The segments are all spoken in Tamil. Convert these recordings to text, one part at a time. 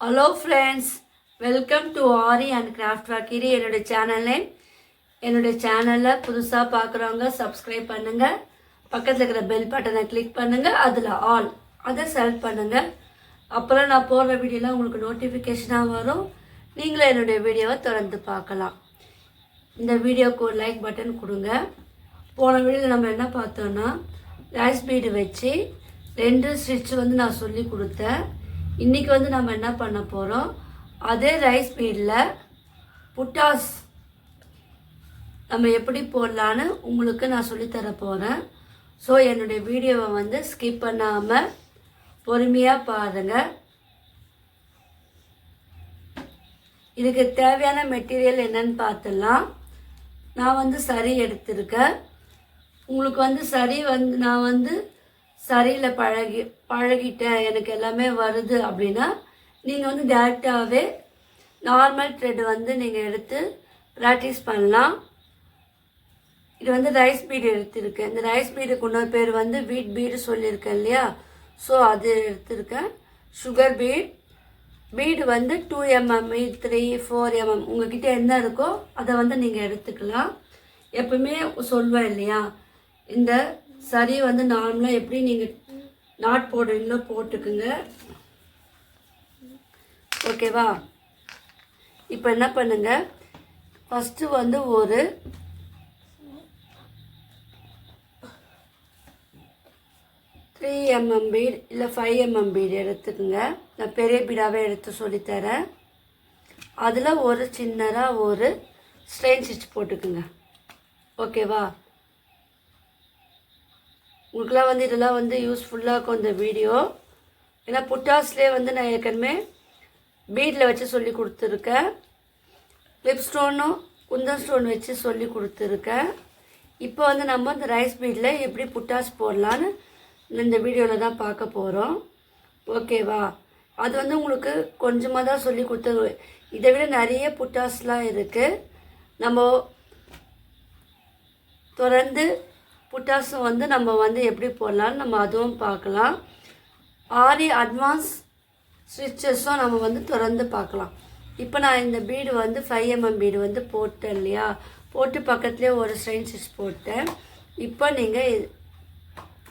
Hello friends, welcome to Aari and craft Vakkiri. என்னுடைய சேனலில் புதுசாக பார்க்குறவங்க சப்ஸ்கிரைப் பண்ணுங்கள். பக்கத்தில் இருக்கிற பெல் பட்டனை கிளிக் பண்ணுங்கள். அதில் ஆல் அதை செலக்ட் பண்ணுங்கள். அப்புறம் நான் போடுற வீடியோலாம் உங்களுக்கு நோட்டிஃபிகேஷனாக வரும். நீங்களும் என்னுடைய வீடியோவை தொடர்ந்து பார்க்கலாம். இந்த வீடியோவுக்கு ஒரு லைக் பட்டன் கொடுங்க. போன வீடியோவில் நம்ம என்ன பார்த்தோன்னா, ரைஸ் பீடு வச்சு 2 ஸ்டிச் நான் சொல்லி கொடுத்தேன். இன்றைக்கி நம்ம என்ன பண்ண போகிறோம், அதே ரைஸ் பீடில் புட்டாஸ் நம்ம எப்படி போடலான்னு உங்களுக்கு நான் சொல்லித்தர போகிறேன். ஸோ என்னுடைய வீடியோவை ஸ்கிப் பண்ணாமல் பொறுமையாக பாருங்கள். இதுக்கு தேவையான மெட்டீரியல் என்னன்னு பார்த்துடலாம். நான் சரி எடுத்திருக்கேன். உங்களுக்கு சரி நான் சரியில் பழகிட்டேன், எனக்கு எல்லாமே வருது அப்படின்னா நீங்கள் டேரெக்டாகவே நார்மல் த்ரெட் நீங்கள் எடுத்து ப்ராக்டிஸ் பண்ணலாம். இது ரைஸ் பீடு எடுத்திருக்கேன். இந்த ரைஸ் பீடுக்கு இன்னொரு பேர் வீட் பீடு சொல்லியிருக்கேன் இல்லையா. ஸோ அது எடுத்திருக்கேன். சுகர் பீடு 2 mm 3 4 mm உங்கள்கிட்ட என்ன இருக்கோ அதை நீங்கள் எடுத்துக்கலாம். எப்பவுமே சொல்வேன் இல்லையா, இந்த சரி நார்மலாக எப்படி நீங்கள் நாட் போடுறீங்களோ போட்டுக்குங்க. ஓகேவா? இப்போ என்ன பண்ணுங்க, ஃபஸ்ட்டு ஒரு 3 mm பீட் இல்லை 5 mm பீடு எடுத்துக்குங்க. நான் பெரிய பீடாகவே எடுத்து சொல்லித்தரேன். அதில் ஒரு சின்னதாக ஒரு ஸ்ட்ரெயின் ஸ்டிச் போட்டுக்குங்க. ஓகேவா? உங்களுக்குலாம் இதெல்லாம் யூஸ்ஃபுல்லாக இருக்கும் இந்த வீடியோ. ஏன்னா புட்டாஸ்லேயே நான் ஏற்கனவே பீடில் வச்சு சொல்லி கொடுத்துருக்கேன். லிப் ஸ்டோனும் குந்தன் ஸ்டோன் வச்சு சொல்லி கொடுத்துருக்கேன். இப்போ நம்ம இந்த ரைஸ் பீடில் எப்படி புட்டாஸ் போடலான்னு இந்த வீடியோவில் தான் பார்க்க போகிறோம். ஓகேவா? அது உங்களுக்கு கொஞ்சமாக தான் சொல்லி கொடுத்தது. இதை விட நிறைய புட்டாஸ்லாம் இருக்குது. நம்ம தொடர்ந்து புட்டாஸும் நம்ம எப்படி போடலான்னு நம்ம அதுவும் பார்க்கலாம். ஆரி அட்வான்ஸ் ஸ்டிச்சஸும் நம்ம தொடர்ந்து பார்க்கலாம். இப்போ நான் இந்த பீடு 5 mm பீடு போட்டேன் இல்லையா, போட்டு பக்கத்துலேயே ஒரு ஸ்ட்ரெயின் ஸ்டிச் போட்டேன். இப்போ நீங்கள்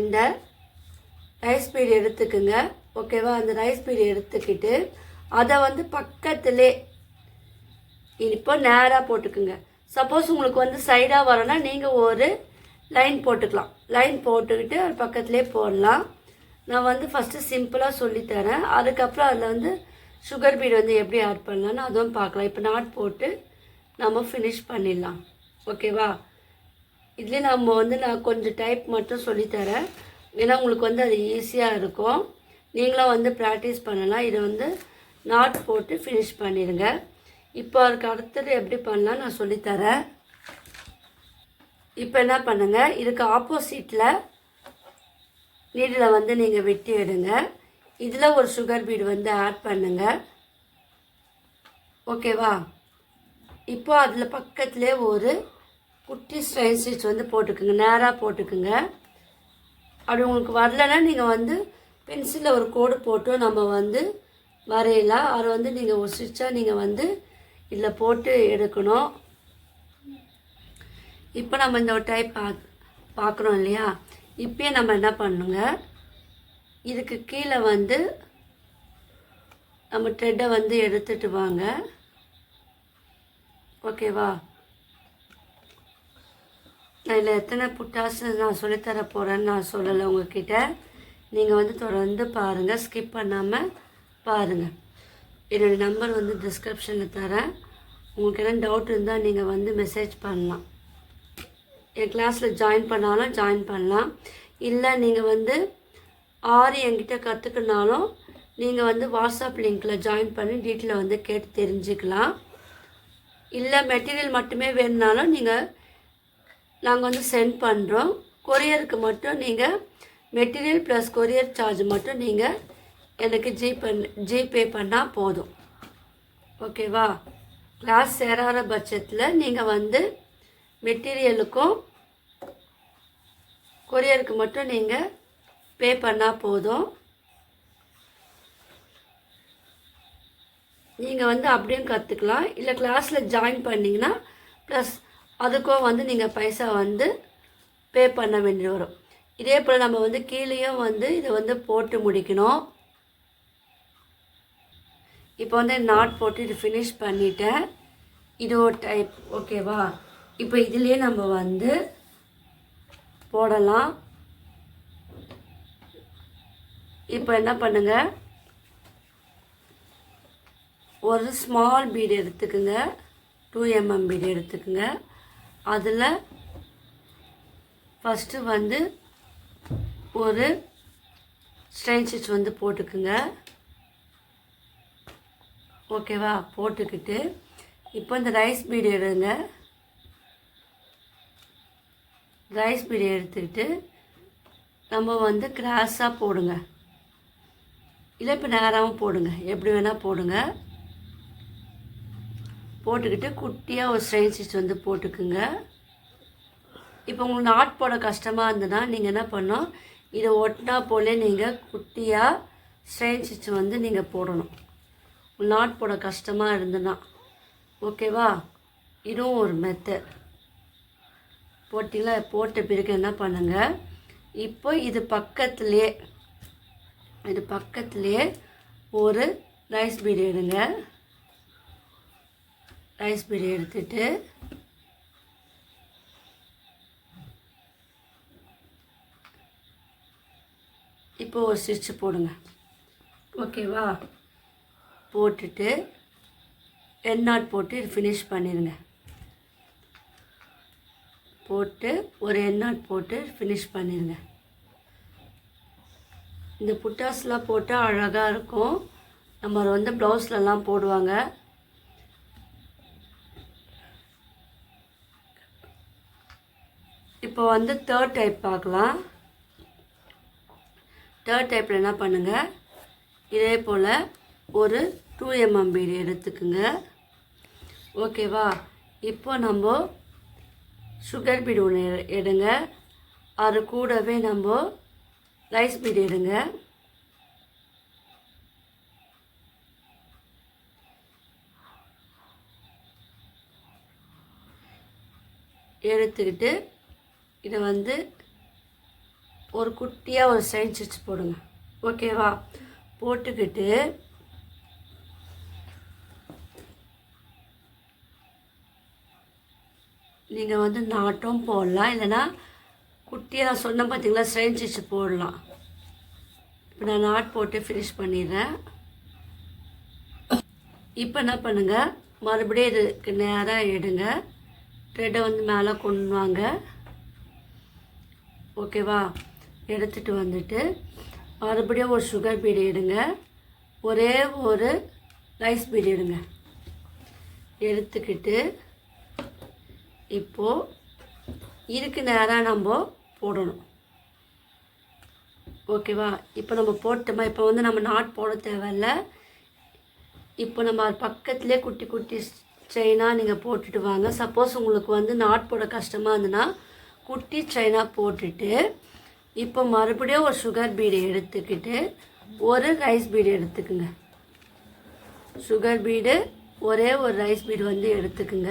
இந்த ரைஸ் பீடு எடுத்துக்குங்க. ஓகேவா? அந்த ரைஸ் பீடு எடுத்துக்கிட்டு அதை பக்கத்துலே இப்போ நேராக போட்டுக்குங்க. சப்போஸ் உங்களுக்கு சைடாக வரணும்னா நீங்கள் ஒரு லைன் போட்டுக்கலாம். லைன் போட்டுக்கிட்டு அது பக்கத்துலேயே போடலாம். நான் ஃபஸ்ட்டு சிம்பிளாக சொல்லித்தரேன். அதுக்கப்புறம் அதில் சுகர் பீடு எப்படி ஆட் பண்ணலான்னு அதுவும் பார்க்கலாம். இப்போ நாட் போட்டு நம்ம ஃபினிஷ் பண்ணிடலாம். ஓகேவா? இதுலேயே நான் கொஞ்சம் டைப் மட்டும் சொல்லித்தரேன். ஏன்னா உங்களுக்கு அது ஈஸியாக இருக்கும். நீங்களும் ப்ராக்டிஸ் பண்ணலாம். இதை நாட் போட்டு ஃபினிஷ் பண்ணிடுங்க. இப்போ அதுக்கு அடுத்தது எப்படி பண்ணலாம் நான் சொல்லித்தரேன். இப்போ என்ன பண்ணுங்கள், இதுக்கு ஆப்போசிட்டில் நீடில் நீங்கள் வெட்டி எடுங்க. இதில் ஒரு சுகர் பீடு ஆட் பண்ணுங்கள். ஓகேவா? இப்போ அதில் பக்கத்துலேயே ஒரு குட்டி ஸ்ட்ரெயின் ஸ்டிச் போட்டுக்குங்க. நேராக போட்டுக்குங்க. அப்படி உங்களுக்கு வரலன்னா நீங்கள் பென்சிலில் ஒரு கோடு போட்டு நம்ம வரையலாம். அதை நீங்கள் ஒரு ஸ்டிச்சாக நீங்கள் இதில் போட்டு எடுக்கணும். இப்போ நம்ம இந்த ஒரு டைப் பார்க்குறோம் இல்லையா. இப்போயே நம்ம என்ன பண்ணுங்க, இதுக்கு கீழே நம்ம த்ரெட்டை எடுத்துகிட்டு வாங்க. ஓகேவா? நான் இதில் எத்தனை புட்டாஸ் நான் சொல்லித்தர போகிறேன்னு நான் சொல்லலை உங்கள்கிட்ட. நீங்கள் தொடர்ந்து பாருங்கள், ஸ்கிப் பண்ணாமல் பாருங்கள். என்னோடய நம்பர் டிஸ்கிரிப்ஷனில் தரேன். உங்களுக்கு என்ன டவுட் இருந்தால் நீங்கள் மெசேஜ் பண்ணலாம். என் கிளாஸில் ஜாயின் பண்ணாலும் ஜாயின் பண்ணலாம். இல்லை நீங்கள் ஆரி என்கிட்ட கற்றுக்கினாலும் நீங்கள் வாட்ஸ்அப் லிங்க்கில் ஜாயின் பண்ணி டீட்டெயிலை கேட்டு தெரிஞ்சுக்கலாம். இல்லை மெட்டீரியல் மட்டுமே வேணுனாலும் நாங்கள் சென்ட் பண்ணுறோம். கொரியருக்கு மட்டும் நீங்கள் மெட்டீரியல் ப்ளஸ் கொரியர் சார்ஜ் மட்டும் நீங்கள் எனக்கு ஜிபே பண்ணால் போதும். ஓகேவா? கிளாஸ் சேராத பட்சத்தில் நீங்கள் மெட்டீரியலுக்கும் கொரியருக்கு மட்டும் நீங்கள் பே பண்ணால் போதும். நீங்கள் வந்து அப்படியும் கற்றுக்கலாம். இல்லை கிளாஸில் ஜாயின் பண்ணிங்கன்னா ப்ளஸ் அதுக்கும் வந்து நீங்கள் பைசா வந்து பே பண்ண வேண்டி வரும். இதே போல் நம்ம வந்து கீழேயும் வந்து இதை வந்து போட்டு முடிக்கணும். இப்போ வந்து நாட் போட்டு இது ஃபினிஷ் பண்ணிட்டேன். இது ஒரு டைப். ஓகேவா? இப்போ இதுலேயே நம்ம வந்து போடலாம். இப்போ என்ன பண்ணுங்கள், ஒரு ஸ்மால் பீடு எடுத்துக்குங்க, 2 mm பீடு எடுத்துக்குங்க. அதில் ஃபஸ்ட்டு வந்து ஒரு ஸ்ட்ரெயின் ஸ்டிச் வந்து போட்டுக்குங்க. ஓகேவா? போட்டுக்கிட்டு இப்போ இந்த ரைஸ் பீடு எடுங்க. ரைஸ் பீடு எடுத்துக்கிட்டு நம்ம வந்து கிராஸாக போடுங்க, இல்லை இப்போ நேராகவும் போடுங்க, எப்படி வேணால் போடுங்க. போட்டுக்கிட்டு குட்டியாக ஒரு ஸ்ட்ரெயின் ஸ்டிச் வந்து போட்டுக்குங்க. இப்போ உங்களுக்கு நாட் போட கஷ்டமாக இருந்ததுன்னா நீங்கள் என்ன பண்ணணும், இதை ஒட்டினா போலே நீங்கள் குட்டியாக ஸ்ட்ரெயின் ஸ்டிச் வந்து நீங்கள் போடணும். நாட் போட கஷ்டமாக இருந்ததுன்னா. ஓகேவா? இதுவும் ஒரு மெத்தட். போட்டிங்களா? போட்ட பிறகு என்ன பண்ணுங்கள், இப்போ இது பக்கத்துலேயே ஒரு ரைஸ் பீடு எடுங்க. ரைஸ் பீடு எடுத்துட்டு இப்போ ஒரு ஸ்டிச் போடுங்க. ஓகேவா? போட்டுட்டு எண்ட் நாட் போட்டு இது ஃபினிஷ் பண்ணிடுங்க. போட்டு ஒரு எண்ட் நாட் போட்டு ஃபினிஷ் பண்ணிடுங்க. இந்த புட்டாஸ்லாம் போட்டால் அழகாக இருக்கும். நம்ம வந்து ப்ளவுஸ்லலாம் போடுவாங்க. இப்போ வந்து தேர்ட் டைப் பார்க்கலாம். தேர்ட் டைப்பில் என்ன பண்ணுங்கள், இதே போல் ஒரு 2 mm பீடு எடுத்துக்குங்க. ஓகேவா? இப்போ நம்ம சுகர் பீடு ஒன்று எடுங்க. அது கூடவே நம்ம ரைஸ் பீடு எடுங்க. எடுத்துக்கிட்டு இதை வந்து ஒரு குட்டியாக ஒரு ஸ்ட்ரெயின் ஸ்டிச் போடுங்க. ஓகேவா? போட்டுக்கிட்டு நீங்கள் வந்து நாட்டும் போடலாம், இல்லைன்னா குட்டியாக நான் சொன்ன பார்த்தீங்களா ஸ்ட்ரெயின் ஸ்டிச் போடலாம். இப்போ நான் நாட் போட்டு ஃபினிஷ் பண்ணிடுறேன். இப்போ என்ன பண்ணுங்கள், மறுபடியும் இதுக்கு நேராக எடுங்க. த்ரெட்டை வந்து மேலே கொண்டு வாங்க. ஓகேவா? எடுத்துகிட்டு வந்துட்டு மறுபடியும் ஒரு சுகர் பீடு எடுங்க. ஒரே ஒரு ரைஸ் பீடு எடுங்க. எடுத்துக்கிட்டு இப்போது இதுக்கு நேராக நம்ம போடணும். ஓகேவா? இப்போ நம்ம போட்டோமா, இப்போ வந்து நம்ம நாட் போட தேவையில்ல. இப்போ நம்ம அது பக்கத்துலேயே குட்டி குட்டி செயினாக நீங்கள் போட்டுட்டு வாங்க. சப்போஸ் உங்களுக்கு வந்து நாட் போட கஷ்டமாக இருந்ததுன்னா குட்டி செயினாக போட்டுட்டு இப்போ மறுபடியும் ஒரு சுகர் பீடு எடுத்துக்கிட்டு ஒரு ரைஸ் பீடு எடுத்துக்குங்க. சுகர் பீடு ஒரே ஒரு ரைஸ் பீடு வந்து எடுத்துக்குங்க.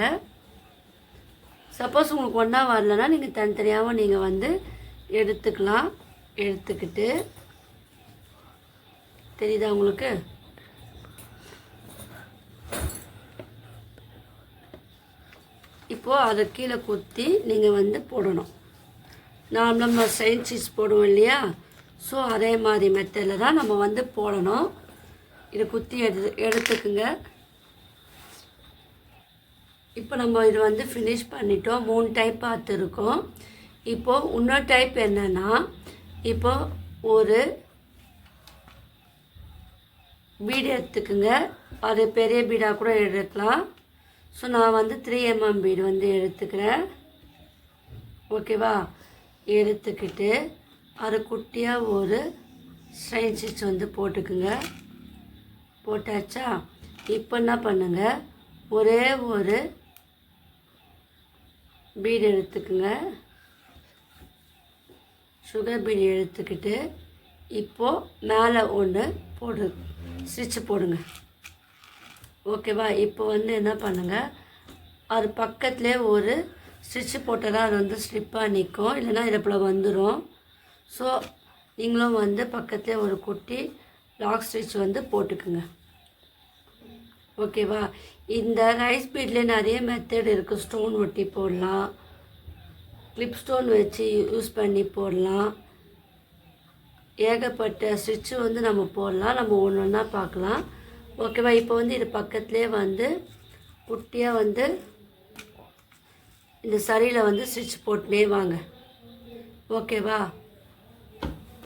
சப்போஸ் உங்களுக்கு ஒன்றா வரலன்னா நீங்கள் தனித்தனியாகவும் நீங்கள் வந்து எடுத்துக்கலாம். எடுத்துக்கிட்டு தெரியுதா உங்களுக்கு? இப்போது அதை கீழே குத்தி நீங்கள் வந்து போடணும். நம்ம ஸ்ட்ரெயின் ஸ்டிச் போடுவோம் இல்லையா, ஸோ அதே மாதிரி மெத்தடில் தான் நம்ம வந்து போடணும். இதை குத்தி எடுத்துக்குங்க. இப்போ நம்ம இது வந்து ஃபினிஷ் பண்ணிட்டோம். 3 டைப் பார்த்துருக்கோம். இப்போது இன்னொரு டைப் என்னென்னா, இப்போது ஒரு பீடு எடுத்துக்குங்க. அது பெரிய பீடாக கூட எடுக்கலாம். ஸோ நான் வந்து 3 mm பீடு வந்து எடுத்துக்கிறேன். ஓகேவா? எடுத்துக்கிட்டு அது குட்டியாக ஒரு ஸ்ட்ரெயின் ஸ்டிச் வந்து போட்டுக்குங்க. போட்டாச்சா? இப்போ என்ன பண்ணுங்கள், ஒரே ஒரு பீடு எடுத்துக்குங்க. சுகர் பீடு எடுத்துக்கிட்டு இப்போது மேலே ஒன்று ஸ்டிச்சு போடுங்க. ஓகேவா? இப்போ வந்து என்ன பண்ணுங்கள், அது பக்கத்துலேயே ஒரு ஸ்டிச்சு போட்டால் தான் அது வந்து ஸ்லிப்பாக நிற்கும், இல்லைன்னா இதை போல் வந்துடும். ஸோ நீங்களும் வந்து பக்கத்துலேயே ஒரு குட்டி லாக் ஸ்டிச் வந்து போட்டுக்குங்க. ஓகேவா? இந்த ரைஸ் பீட்லேயே நிறைய மெத்தட் இருக்குது. ஸ்டோன் ஒட்டி போடலாம், கிளிப் ஸ்டோன் வச்சு யூஸ் பண்ணி போடலாம், ஏகப்பட்ட ஸ்டிச்சு வந்து நம்ம போடலாம். நம்ம ஒன்று ஒன்றா பார்க்கலாம். ஓகேவா? இப்போ வந்து இது பக்கத்துலேயே வந்து குட்டியாக வந்து இந்த சரியில் வந்து ஸ்டிச் போட்டுனே வாங்க. ஓகேவா?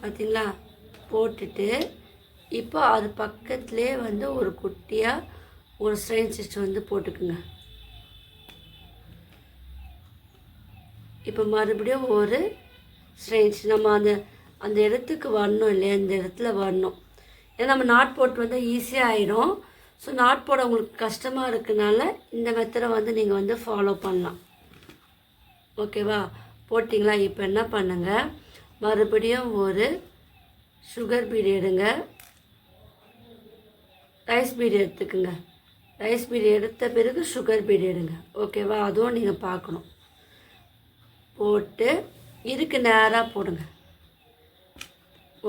பார்த்தீங்களா? போட்டுட்டு இப்போ அது பக்கத்துலேயே வந்து ஒரு குட்டியாக ஒரு ஸ்ட்ரெயின் ஸ்டிச் வந்து போட்டுக்குங்க. இப்போ மறுபடியும் ஒரு ஸ்ட்ரெயின் நம்ம அந்த இடத்துக்கு வரணும் இல்லையா, இந்த இடத்துல வரணும். ஏன்னா நம்ம நாட் போட்டு வந்தால் ஈஸியாக ஆகிடும். ஸோ நாட் போட உங்களுக்கு கஷ்டமாக இருக்குனால இந்த மெத்தடை வந்து நீங்கள் வந்து ஃபாலோ பண்ணலாம். ஓகேவா? போட்டிங்களா? இப்போ என்ன பண்ணுங்கள், மறுபடியும் ஒரு சுகர் பீடு எடுங்க, ரைஸ் பீடு எடுத்துக்குங்க. ரைஸ் பீடு எடுத்த பிறகு சுகர் பீடு எடுங்க. ஓகேவா? அதுவும் நீங்கள் பார்க்கணும். போட்டு இதுக்கு நேராக போடுங்க.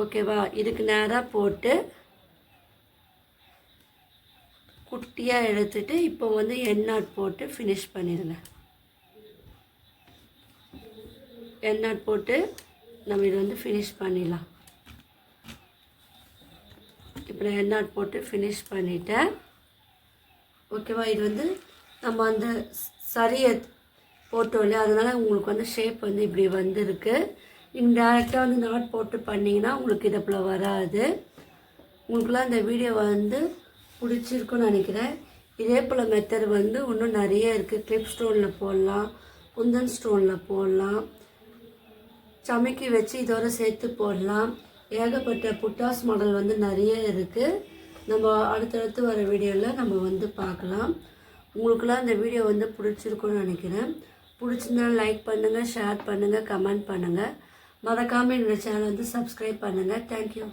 ஓகேவா? இதுக்கு நேராக போட்டு குட்டியாக எடுத்துட்டு இப்போ வந்து எண்ணாட் போட்டு ஃபினிஷ் பண்ணிடுங்க. எண்ணாட் போட்டு நம்ம இது வந்து ஃபினிஷ் பண்ணிடலாம். இப்போ நான் எண்ணாட் போட்டு ஃபினிஷ் பண்ணிட்டேன். ஓகேவா? இது வந்து நம்ம அந்த சரியை போட்டோம் இல்லையா, அதனால் உங்களுக்கு வந்து ஷேப் வந்து இப்படி வந்துருக்கு. நீங்கள் டேரெக்டாக வந்து நாட் போட்டு பண்ணிங்கன்னா உங்களுக்கு இதை போல் வராது. உங்களுக்குலாம் இந்த வீடியோ வந்து பிடிச்சிருக்குன்னு நினைக்கிறேன். இதே போல் மெத்தட் வந்து இன்னும் நிறைய இருக்குது. கிளிப் ஸ்டோனில் போடலாம், குந்தன் ஸ்டோனில் போடலாம், சமைக்கி வச்சு இதோட சேர்த்து போடலாம். ஏகப்பட்ட புட்டாஸ் மாடல் வந்து நிறைய இருக்குது. நம்ம அடுத்தடுத்து வர வீடியோவில் நம்ம வந்து பார்க்கலாம். உங்களுக்குலாம் இந்த வீடியோ வந்து பிடிச்சிருக்குன்னு நினைக்கிறேன். பிடிச்சிருந்தாலும் லைக் பண்ணுங்கள், ஷேர் பண்ணுங்கள், கமெண்ட் பண்ணுங்கள். மறக்காமல் என்னோடய சேனல் வந்து சப்ஸ்கிரைப் பண்ணுங்கள். தேங்க்யூ.